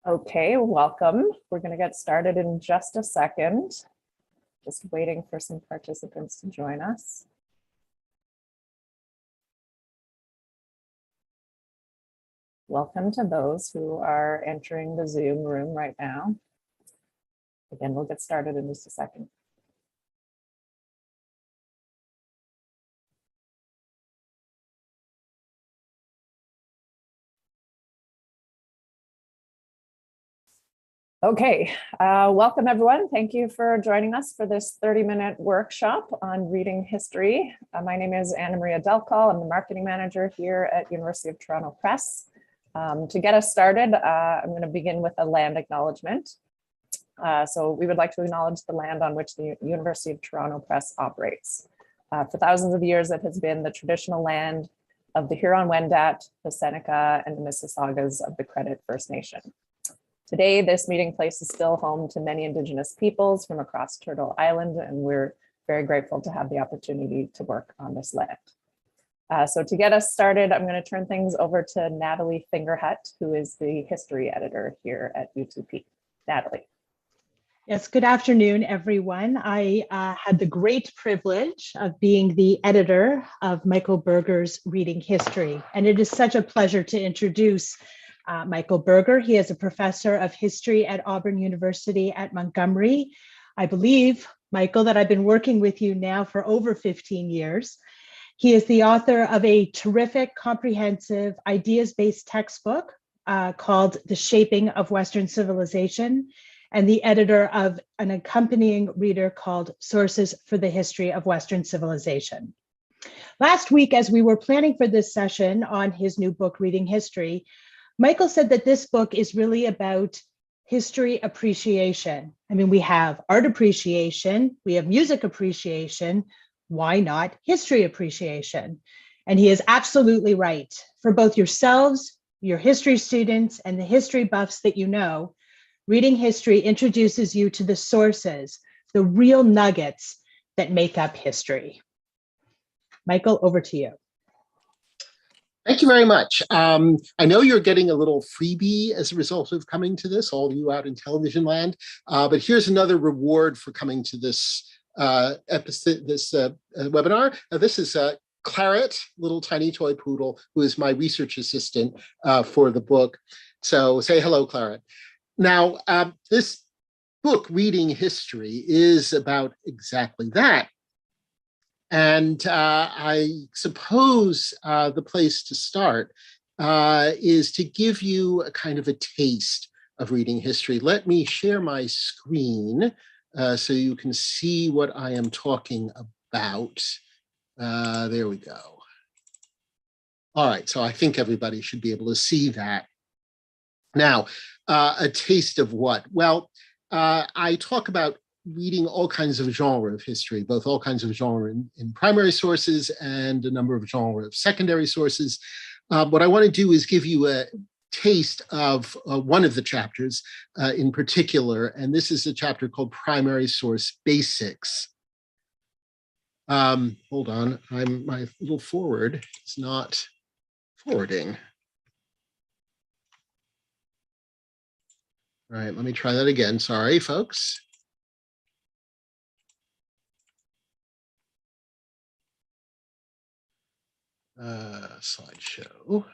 Okay, welcome. We're going to get started in just a second. Just waiting for some participants to join us. Welcome to those who are entering the Zoom room right now. Again, we'll get started in just a second. Okay, welcome everyone. Thank you for joining us for this 30-minute workshop on reading history. My name is Anna Maria Delcall. I'm the marketing manager here at University of Toronto Press. To get us started, I'm going to begin with a land acknowledgement. So we would like to acknowledge the land on which the University of Toronto Press operates. For thousands of years, it has been the traditional land of the Huron-Wendat, the Seneca, and the Mississaugas of the Credit First Nation. Today, this meeting place is still home to many Indigenous peoples from across Turtle Island, and we're very grateful to have the opportunity to work on this land. So to get us started, I'm going to turn things over to Natalie Fingerhut, who is the history editor here at UTP. Natalie. Yes, good afternoon, everyone. I had the great privilege of being the editor of Michael Berger's Reading History, and it is such a pleasure to introduce Michael Berger. He is a professor of history at Auburn University at Montgomery. I believe, Michael, that I've been working with you now for over 15 years. He is the author of a terrific, comprehensive, ideas-based textbook called The Shaping of Western Civilization, and the editor of an accompanying reader called Sources for the History of Western Civilization. Last week, as we were planning for this session on his new book, Reading History, Michael said that this book is really about history appreciation. I mean, we have art appreciation, we have music appreciation, why not history appreciation? And he is absolutely right. For both yourselves, your history students, and the history buffs that you know, Reading History introduces you to the sources, the real nuggets that make up history. Michael, over to you. Thank you very much. I know you're getting a little freebie as a result of coming to this, all of you out in television land, but here's another reward for coming to this episode, this webinar. This is Claret, little tiny toy poodle, who is my research assistant for the book. So say hello, Claret. Now, this book, Reading History, is about exactly that. And I suppose the place to start is to give you a kind of a taste of reading history. Let me share my screen so you can see what I am talking about. There we go. All right, so I think everybody should be able to see that. Now, a taste of what? Well, I talk about reading all kinds of genre of history, both all kinds of genre in primary sources and a number of genre of secondary sources. What I want to do is give you a taste of one of the chapters in particular, and this is a chapter called Primary Source Basics. Hold on, my little forward is not forwarding. All right, let me try that again. Sorry, folks. Slideshow.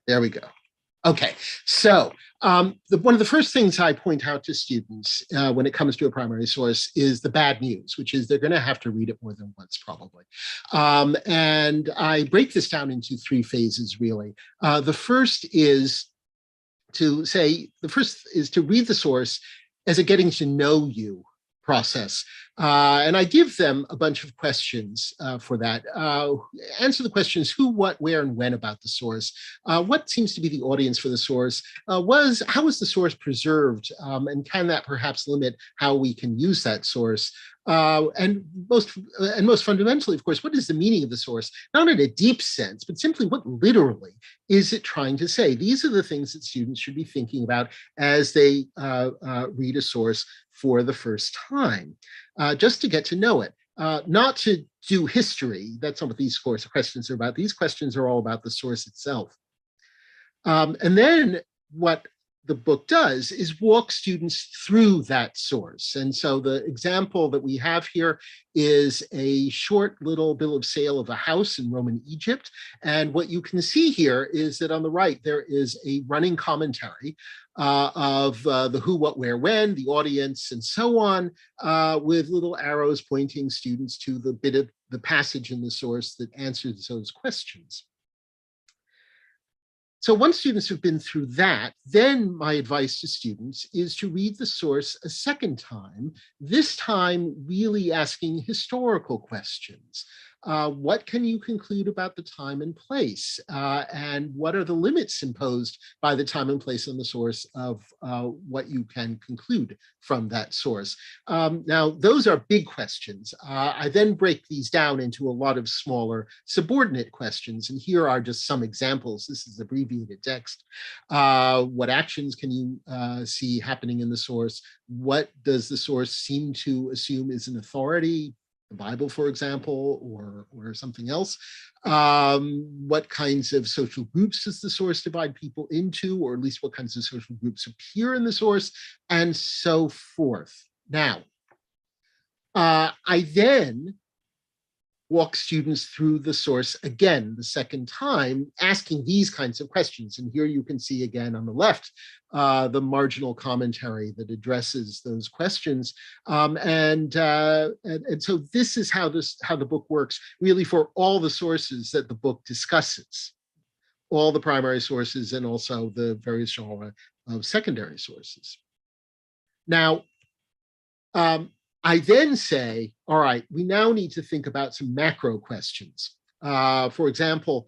There we go. Okay, so one of the first things I point out to students when it comes to a primary source is the bad news, which is they're going to have to read it more than once, probably. And I break this down into three phases, really. The first is to read the source as a getting to know you process. And I give them a bunch of questions for that. Answer the questions who, what, where, and when about the source. What seems to be the audience for the source? How was the source preserved? And can that perhaps limit how we can use that source? And most fundamentally, of course, what is the meaning of the source? Not in a deep sense, but simply what literally is it trying to say? These are the things that students should be thinking about as they read a source for the first time, just to get to know it, not to do history. That's not what these questions are about. These questions are all about the source itself. And then what the book does is walk students through that source. And so the example that we have here is a short little bill of sale of a house in Roman Egypt. And what you can see here is that on the right, there is a running commentary of the who, what, where, when, the audience, and so on, with little arrows pointing students to the bit of the passage in the source that answers those questions. So once students have been through that, then my advice to students is to read the source a second time, this time really asking historical questions. What can you conclude about the time and place? And what are the limits imposed by the time and place on the source of what you can conclude from that source? Now, those are big questions. I then break these down into a lot of smaller subordinate questions. And here are just some examples. This is abbreviated text. What actions can you see happening in the source? What does the source seem to assume is an authority? The Bible, for example, or something else. What kinds of social groups does the source divide people into, or at least what kinds of social groups appear in the source, and so forth. Now, I then walk students through the source again the second time, asking these kinds of questions. And here you can see again on the left, the marginal commentary that addresses those questions. And so this is how the book works, really, for all the sources that the book discusses, all the primary sources and also the various genre of secondary sources. Now, I then say, all right, we now need to think about some macro questions. For example,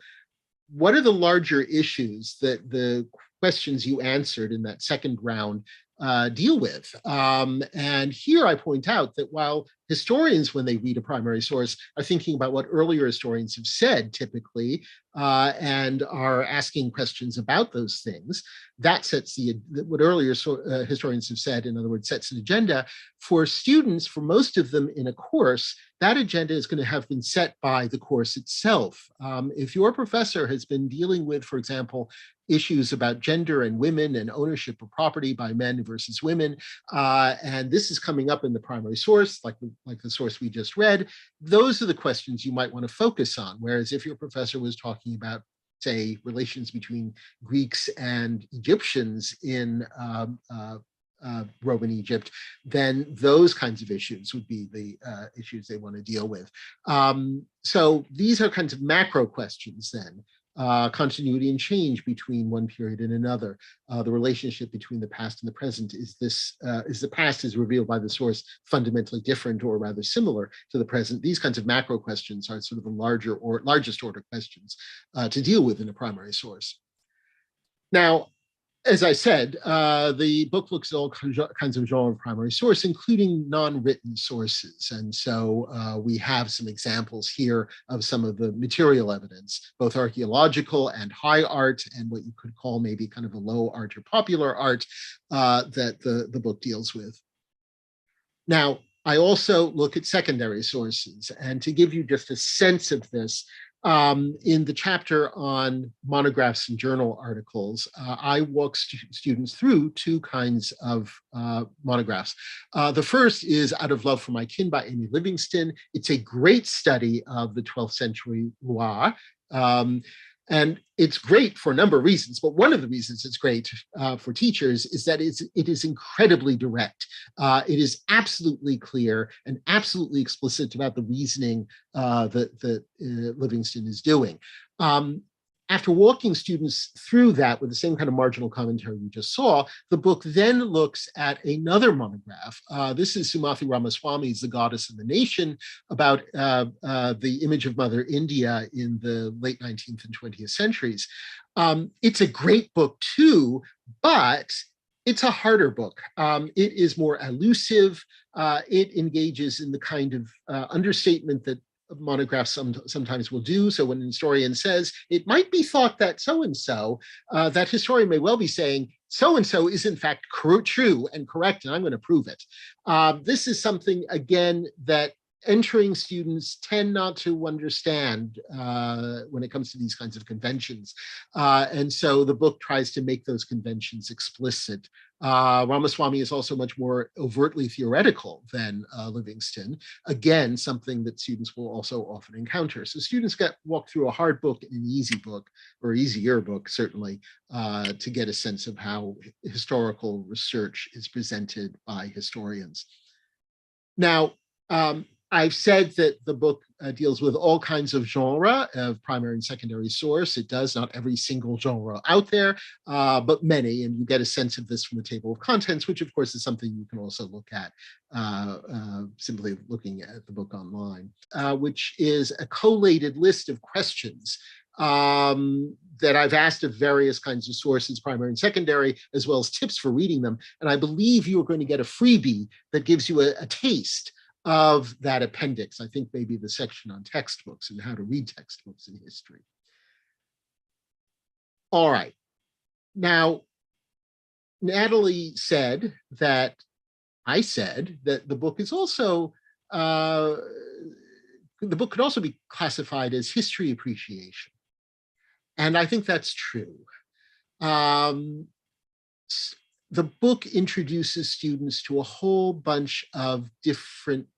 what are the larger issues that the questions you answered in that second round deal with? And here I point out that while historians, when they read a primary source, are thinking about what earlier historians have said typically, and are asking questions about those things, that sets what earlier historians have said, in other words, sets an agenda. For students, for most of them in a course, that agenda is going to have been set by the course itself. If your professor has been dealing with, for example, issues about gender and women and ownership of property by men versus women, and this is coming up in the primary source, like the source we just read, those are the questions you might want to focus on. Whereas if your professor was talking about, say, relations between Greeks and Egyptians in Roman Egypt, then those kinds of issues would be the issues they want to deal with. So these are kinds of macro questions then. Continuity and change between one period and another. The relationship between the past and the present. Is the past as revealed by the source fundamentally different or rather similar to the present? These kinds of macro questions are sort of the largest order questions to deal with in a primary source. Now, as I said, the book looks at all kinds of genre of primary source, including non-written sources. And so we have some examples here of some of the material evidence, both archaeological and high art, and what you could call maybe kind of a low art or popular art that the book deals with. Now, I also look at secondary sources. And to give you just a sense of this, in the chapter on monographs and journal articles, I walk students through two kinds of monographs. The first is Out of Love for My Kin by Amy Livingston. It's a great study of the 12th century Loire. And it's great for a number of reasons, but one of the reasons it's great for teachers is that it is incredibly direct. It is absolutely clear and absolutely explicit about the reasoning that Livingston is doing. After walking students through that with the same kind of marginal commentary you just saw, the book then looks at another monograph. This is Sumathi Ramaswamy's The Goddess and the Nation, about the image of Mother India in the late 19th and 20th centuries. It's a great book too, but it's a harder book. It is more elusive. It engages in the kind of understatement that monographs sometimes will do. So when an historian says, it might be thought that so-and-so, that historian may well be saying, so-and-so is in fact true and correct, and I'm going to prove it. This is something, again, that entering students tend not to understand when it comes to these kinds of conventions. And so the book tries to make those conventions explicit. Ramaswamy is also much more overtly theoretical than Livingston. Again, something that students will also often encounter. So students get walked through a hard book and an easy book, or easier book, certainly, to get a sense of how historical research is presented by historians. Now, I've said that the book deals with all kinds of genre of primary and secondary source. It does, not every single genre out there, but many, and you get a sense of this from the table of contents, which of course is something you can also look at simply looking at the book online, which is a collated list of questions that I've asked of various kinds of sources, primary and secondary, as well as tips for reading them. And I believe you are going to get a freebie that gives you a taste of that appendix. I think maybe the section on textbooks and how to read textbooks in history. All right. Now, Natalie said that, I said that the book is also, the book could also be classified as history appreciation. And I think that's true. The book introduces students to a whole bunch of different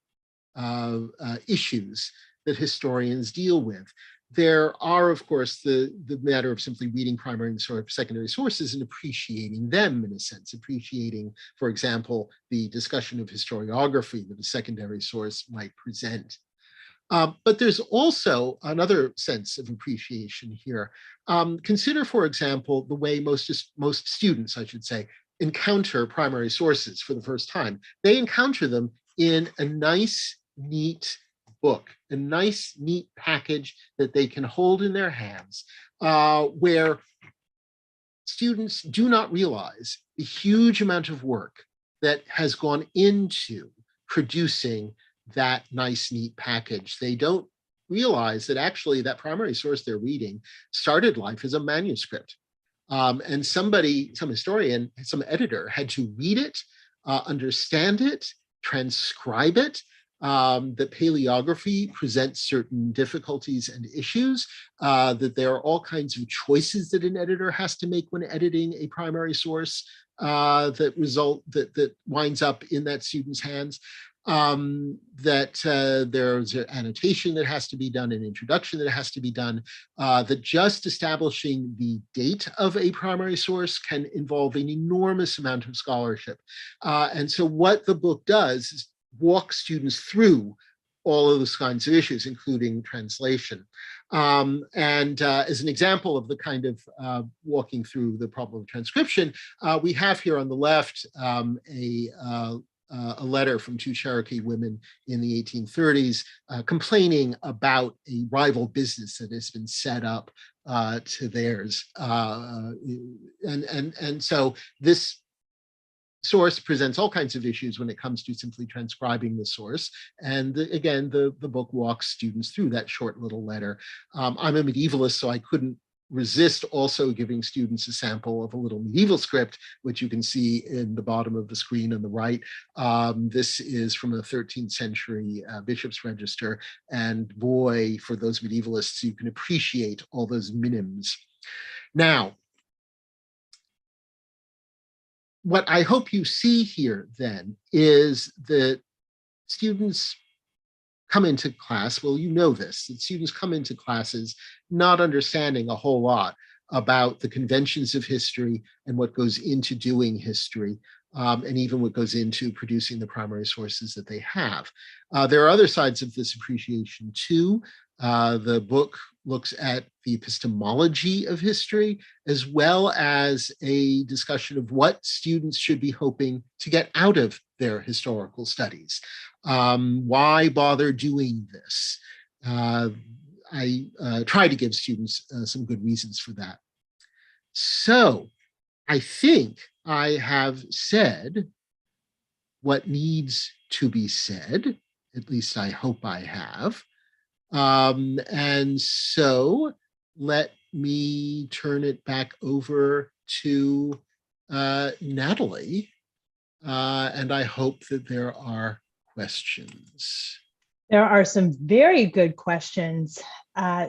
issues that historians deal with. There are, of course, the matter of simply reading primary and secondary sources and appreciating them, in a sense, appreciating, for example, the discussion of historiography that a secondary source might present. But there's also another sense of appreciation here. Consider, for example, the way most students, I should say, encounter primary sources for the first time. They encounter them in a nice, neat book, a nice, neat package that they can hold in their hands, where students do not realize the huge amount of work that has gone into producing that nice, neat package. They don't realize that actually that primary source they're reading started life as a manuscript. And some historian, some editor had to read it, understand it, transcribe it. That paleography presents certain difficulties and issues, that there are all kinds of choices that an editor has to make when editing a primary source that winds up in that student's hands. There's an annotation that has to be done, an introduction that has to be done, that just establishing the date of a primary source can involve an enormous amount of scholarship. And so what the book does is walk students through all of those kinds of issues, including translation. As an example of the kind of walking through the problem of transcription, we have here on the left a letter from two Cherokee women in the 1830s complaining about a rival business that has been set up to theirs. And so this source presents all kinds of issues when it comes to simply transcribing the source. And again, the book walks students through that short little letter. I'm a medievalist, so I couldn't resist also giving students a sample of a little medieval script, which you can see in the bottom of the screen on the right. This is from a 13th century bishop's register. And boy, for those medievalists, you can appreciate all those minims. Now, what I hope you see here then is that students come into class, well, you know this, that students come into classes not understanding a whole lot about the conventions of history and what goes into doing history, and even what goes into producing the primary sources that they have. There are other sides of this appreciation too. The book looks at the epistemology of history, as well as a discussion of what students should be hoping to get out of their historical studies. Why bother doing this? I try to give students some good reasons for that. So I think I have said what needs to be said, at least I hope I have. And so let me turn it back over to Natalie, and I hope that there are questions. There are some very good questions.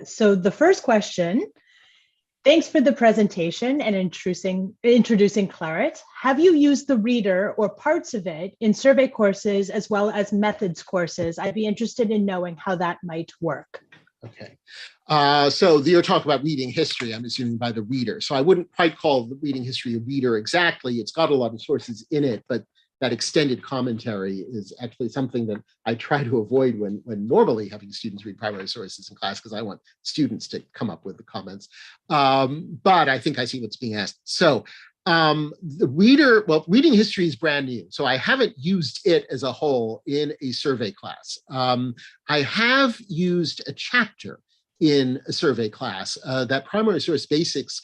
So the first question, thanks for the presentation and introducing Claret. Have you used the reader or parts of it in survey courses as well as methods courses? I'd be interested in knowing how that might work. Okay. So you're talking about reading history, I'm assuming, by the reader. So I wouldn't quite call the reading history a reader exactly. It's got a lot of sources in it, but that extended commentary is actually something that I try to avoid when normally having students read primary sources in class, because I want students to come up with the comments. But I think I see what's being asked. So reading history is brand new. So I haven't used it as a whole in a survey class. I have used a chapter in a survey class, that primary source basics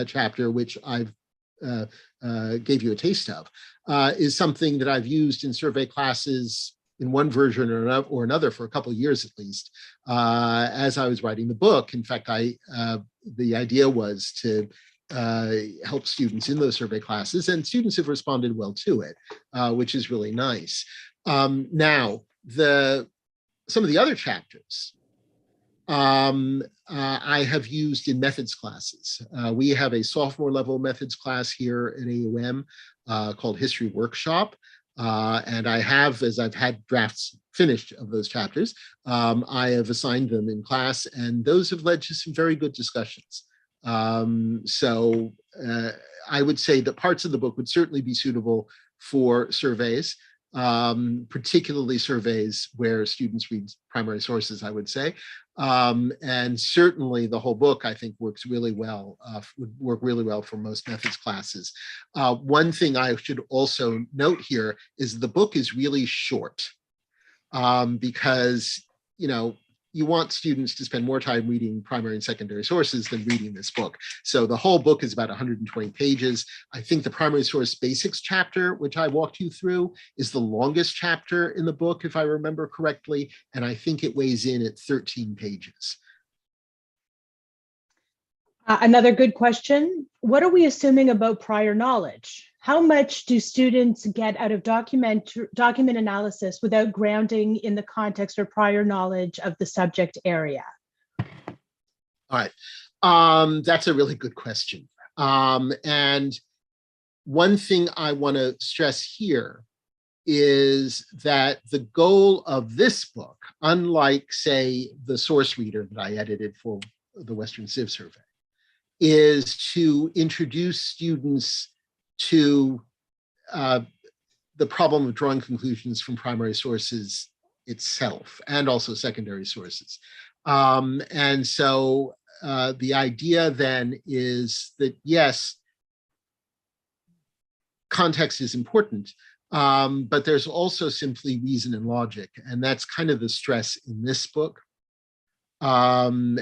chapter, which I've gave you a taste of, is something that I've used in survey classes in one version or another for a couple of years at least, as I was writing the book. In fact, the idea was to help students in those survey classes, and students have responded well to it, which is really nice. Now, some of the other chapters I have used in methods classes. We have a sophomore level methods class here at AUM called History Workshop. And I have, as I've had drafts finished of those chapters, I have assigned them in class, and those have led to some very good discussions. So I would say that parts of the book would certainly be suitable for surveys, particularly surveys where students read primary sources, I would say. And certainly the whole book, I think, works really well, would work really well for most methods classes. One thing I should also note here is the book is really short, because, you want students to spend more time reading primary and secondary sources than reading this book. So the whole book is about 120 pages. I think the primary source basics chapter, which I walked you through, is the longest chapter in the book, if I remember correctly, and I think it weighs in at 13 pages. Another good question. What are we assuming about prior knowledge? How much do students get out of document analysis without grounding in the context or prior knowledge of the subject area? All right. That's a really good question. And one thing I want to stress here is that the goal of this book, unlike, say, the source reader that I edited for the Western Civ Survey, is to introduce students to the problem of drawing conclusions from primary sources itself, and also secondary sources. And so the idea then is that, yes, context is important, but there's also simply reason and logic, and that's kind of the stress in this book. And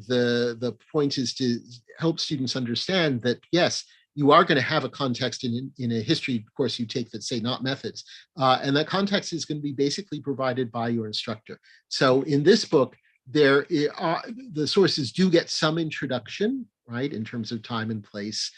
the point is to help students understand that, yes, you are going to have a context in a history course you take that's, say, not methods. And that context is going to be basically provided by your instructor. So in this book, the sources do get some introduction, right, in terms of time and place.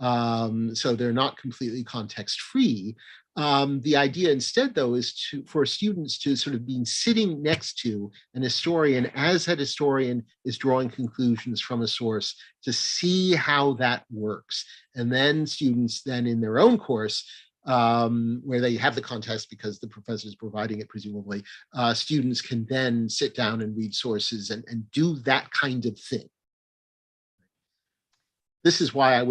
So they're not completely context-free. The idea instead, though, is for students to sort of be sitting next to an historian as that historian is drawing conclusions from a source, to see how that works. And then students then in their own course, where they have the context because the professor is providing it, presumably, students can then sit down and read sources and do that kind of thing. This is why I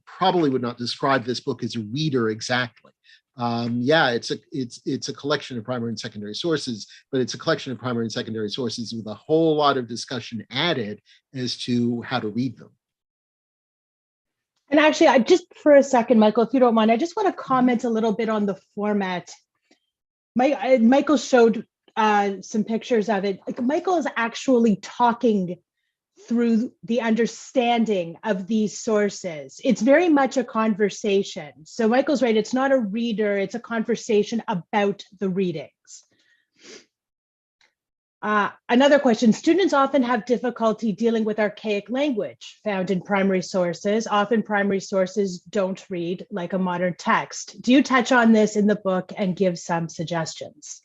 probably would not describe this book as a reader exactly. Yeah, it's a collection of primary and secondary sources, but it's a collection of primary and secondary sources with a whole lot of discussion added as to how to read them. And actually, I just for a second, Michael, if you don't mind, I just want to comment a little bit on the format. Michael showed some pictures of it. Like, Michael is actually talking through the understanding of these sources. It's very much a conversation. So Michael's right, it's not a reader, it's a conversation about the readings. Another question, students often have difficulty dealing with archaic language found in primary sources. Often primary sources don't read like a modern text. Do you touch on this in the book and give some suggestions?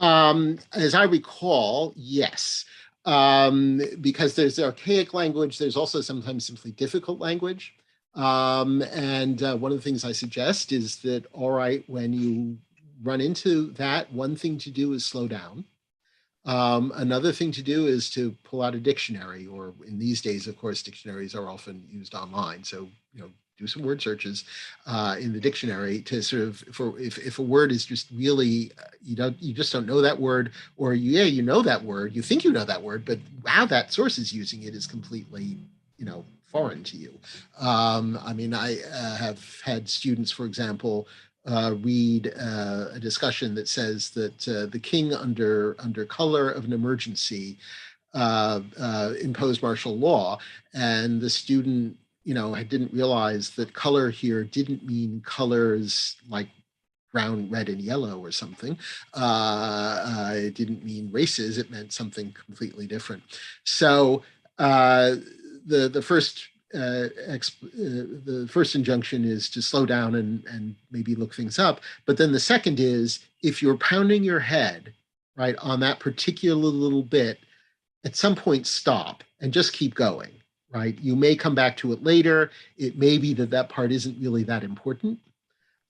As I recall, yes. Because there's archaic language, there's also sometimes simply difficult language. And one of the things I suggest is that, all right, when you run into that, one thing to do is slow down. Another thing to do is to pull out a dictionary, or in these days, of course, dictionaries are often used online. So, do some word searches in the dictionary to sort of, for if a word is just really you just don't know that word, or you know that word, you think you know that word, but how that source is using it is completely foreign to you. I mean, I have had students, for example, read a discussion that says that the king, under color of an emergency, imposed martial law, and the student, didn't realize that color here didn't mean colors like brown, red, and yellow or something. It didn't mean races; it meant something completely different. So the first the first injunction is to slow down and maybe look things up. But then the second is, if you're pounding your head right on that particular little bit, at some point stop and just keep going. Right? You may come back to it later. It may be that that part isn't really that important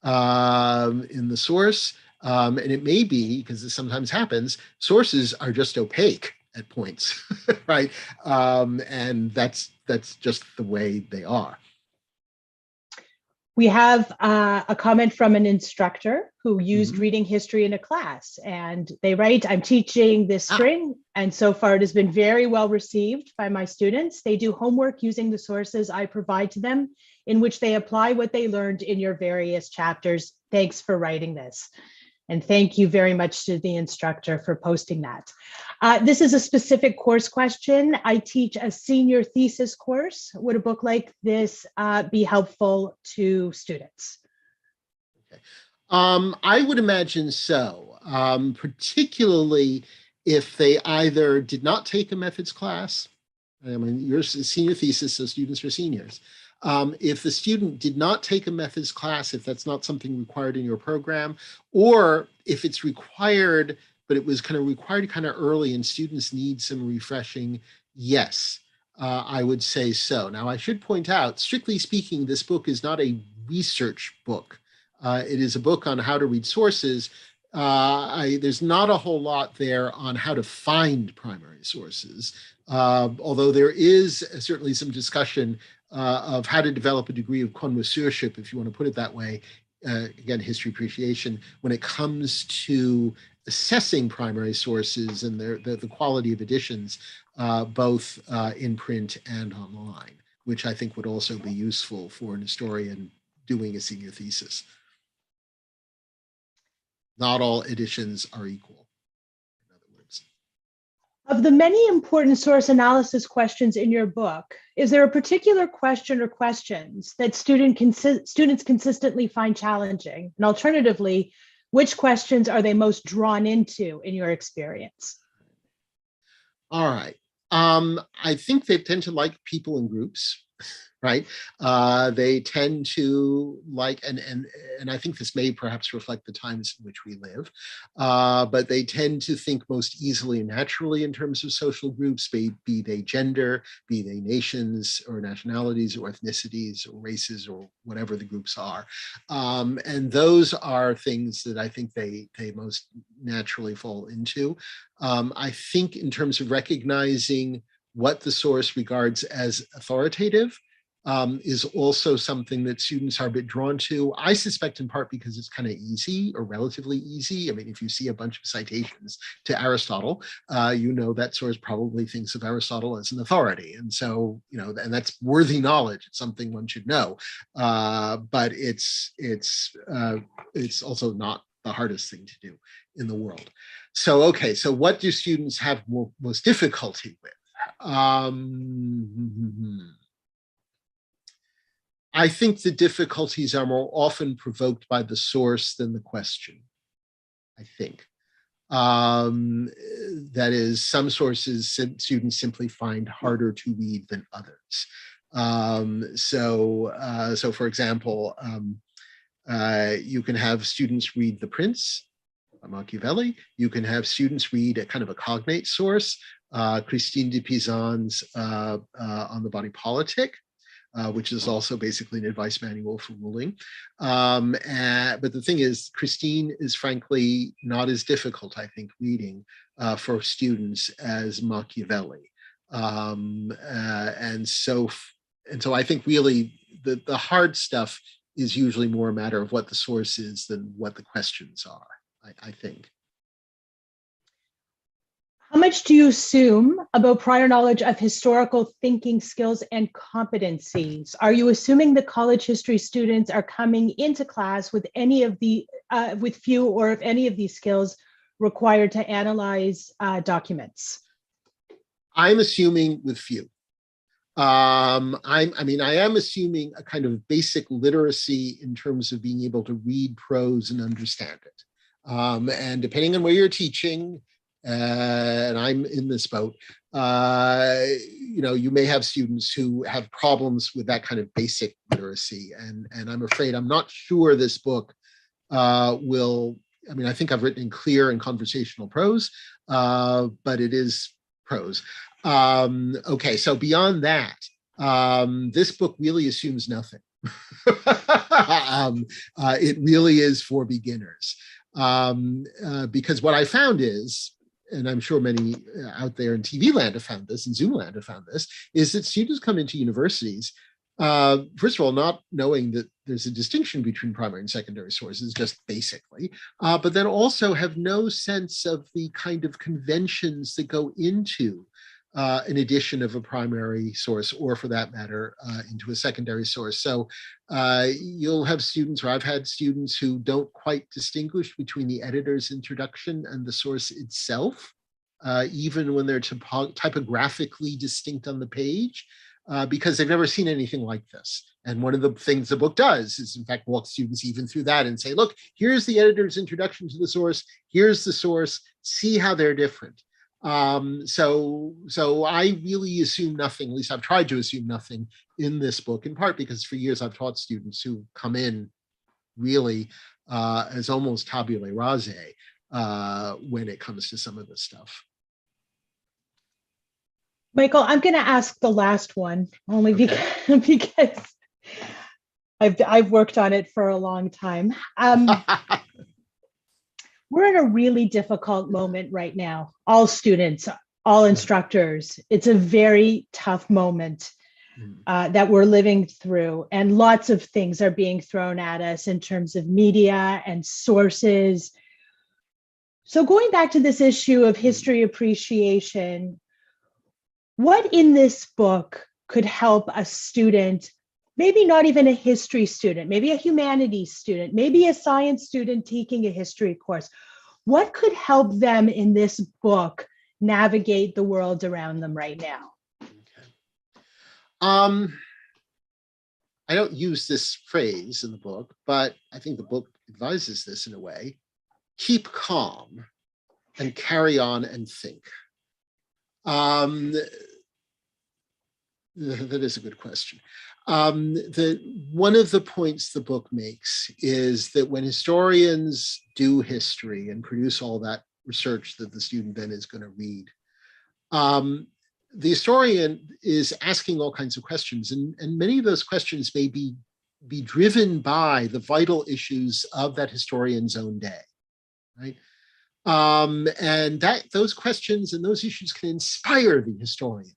in the source. And it may be, because this sometimes happens, sources are just opaque at points, right? And that's just the way they are. We have a comment from an instructor who used reading history in a class, and they write, "I'm teaching this spring, and so far it has been very well received by my students. They do homework using the sources I provide to them, in which they apply what they learned in your various chapters. Thanks for writing this." And thank you very much to the instructor for posting that. This is a specific course question. I teach a senior thesis course. Would a book like this be helpful to students? Okay. I would imagine so, particularly if they either did not take a methods class. I mean, yours is senior thesis, so students are seniors. If the student did not take a methods class, if that's not something required in your program, or if it's required, but it was kind of required kind of early and students need some refreshing, yes, I would say so. Now, I should point out, strictly speaking, this book is not a research book. It is a book on how to read sources. There's not a whole lot there on how to find primary sources, although there is certainly some discussion of how to develop a degree of connoisseurship, if you want to put it that way. Again, history appreciation, when it comes to assessing primary sources and the quality of editions, both in print and online, which I think would also be useful for an historian doing a senior thesis. Not all editions are equal, in other words. Of the many important source analysis questions in your book, is there a particular question or questions that students consistently find challenging? And alternatively, which questions are they most drawn into in your experience? All right. I think they tend to like people in groups, right? They tend to like, and I think this may perhaps reflect the times in which we live, but they tend to think most easily and naturally in terms of social groups, be they gender, be they nations or nationalities or ethnicities or races or whatever the groups are. And those are things that I think they most naturally fall into. I think in terms of recognizing what the source regards as authoritative, is also something that students are a bit drawn to. I suspect in part because it's kind of easy or relatively easy. I mean, if you see a bunch of citations to Aristotle, you know that source probably thinks of Aristotle as an authority. And so, and that's worthy knowledge. It's something one should know. But it's also not the hardest thing to do in the world. So, okay, so what do students have most difficulty with? I think the difficulties are more often provoked by the source than the question, I think. That is, some sources students simply find harder to read than others. So for example, you can have students read The Prince, Machiavelli. You can have students read a kind of a cognate source, Christine de Pizan's On the Body Politic, which is also basically an advice manual for ruling. But the thing is, Christine is frankly not as difficult, I think, reading for students as Machiavelli. And so I think really the hard stuff is usually more a matter of what the source is than what the questions are, I think. How much do you assume about prior knowledge of historical thinking skills and competencies? Are you assuming that college history students are coming into class with any of the, with few or if any of these skills required to analyze documents? I'm assuming with few. I am assuming a kind of basic literacy in terms of being able to read prose and understand it. And depending on where you're teaching, and I'm in this boat, you may have students who have problems with that kind of basic literacy. And I'm afraid I'm not sure this book will, I think I've written in clear and conversational prose, but it is prose. Okay, so beyond that, this book really assumes nothing. It really is for beginners. Because what I found is, and I'm sure many out there in TV land have found this, and Zoom land have found this, is that students come into universities, first of all, not knowing that there's a distinction between primary and secondary sources, just basically, but then also have no sense of the kind of conventions that go into an edition of a primary source, or for that matter, into a secondary source. So you'll have students, or I've had students who don't quite distinguish between the editor's introduction and the source itself, even when they're typographically distinct on the page, because they've never seen anything like this. And one of the things the book does is, in fact, walk students even through that and say, look, here's the editor's introduction to the source, here's the source, see how they're different. So I really assume nothing, at least I've tried to assume nothing in this book, in part because for years I've taught students who come in really as almost tabula rasa when it comes to some of this stuff. Michael, I'm going to ask the last one, only because I've worked on it for a long time. We're in a really difficult moment right now. All students, all instructors. It's a very tough moment that we're living through, and lots of things are being thrown at us in terms of media and sources. So going back to this issue of history appreciation, what in this book could help a student, maybe not even a history student, maybe a humanities student, maybe a science student taking a history course? What could help them in this book navigate the world around them right now? Okay. I don't use this phrase in the book, but I think the book advises this in a way. Keep calm and carry on and think. That is a good question. One of the points the book makes is that when historians do history and produce all that research that the student then is going to read, the historian is asking all kinds of questions, and many of those questions may be driven by the vital issues of that historian's own day, right? And those questions and those issues can inspire the historian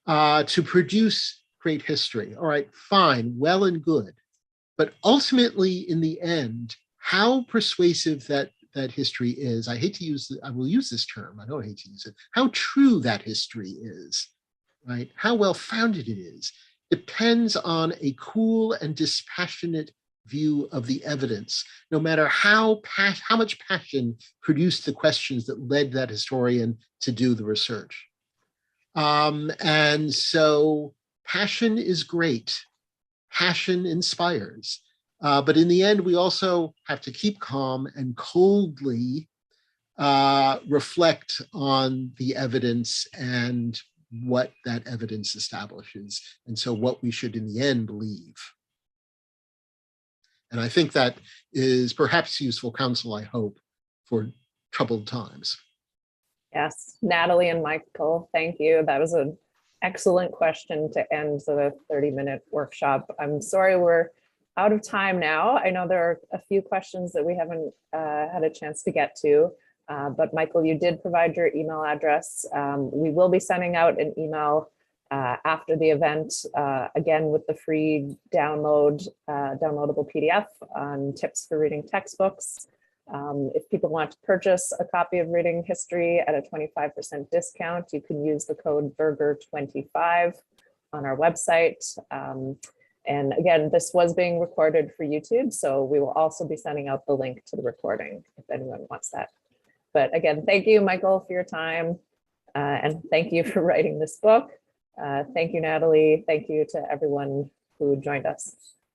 to produce great history. All right, fine, well and good. But ultimately, in the end, how persuasive that history is, I will use this term, I don't hate to use it, how true that history is, right? How well founded it is, depends on a cool and dispassionate view of the evidence, no matter how much passion produced the questions that led that historian to do the research. And so passion is great. Passion inspires. But in the end, we also have to keep calm and coldly reflect on the evidence and what that evidence establishes. And so what we should in the end believe. And I think that is perhaps useful counsel, I hope, for troubled times. Yes, Natalie and Michael, thank you. That was an excellent question to end the 30-minute workshop. I'm sorry we're out of time now. I know there are a few questions that we haven't had a chance to get to, but Michael, you did provide your email address. We will be sending out an email after the event, again, with the free downloadable PDF on tips for reading textbooks. If people want to purchase a copy of Reading History at a 25% discount, you can use the code BURGER25 on our website. And again, this was being recorded for YouTube, so we will also be sending out the link to the recording if anyone wants that. But again, thank you, Michael, for your time. And thank you for writing this book. Thank you, Natalie. Thank you to everyone who joined us.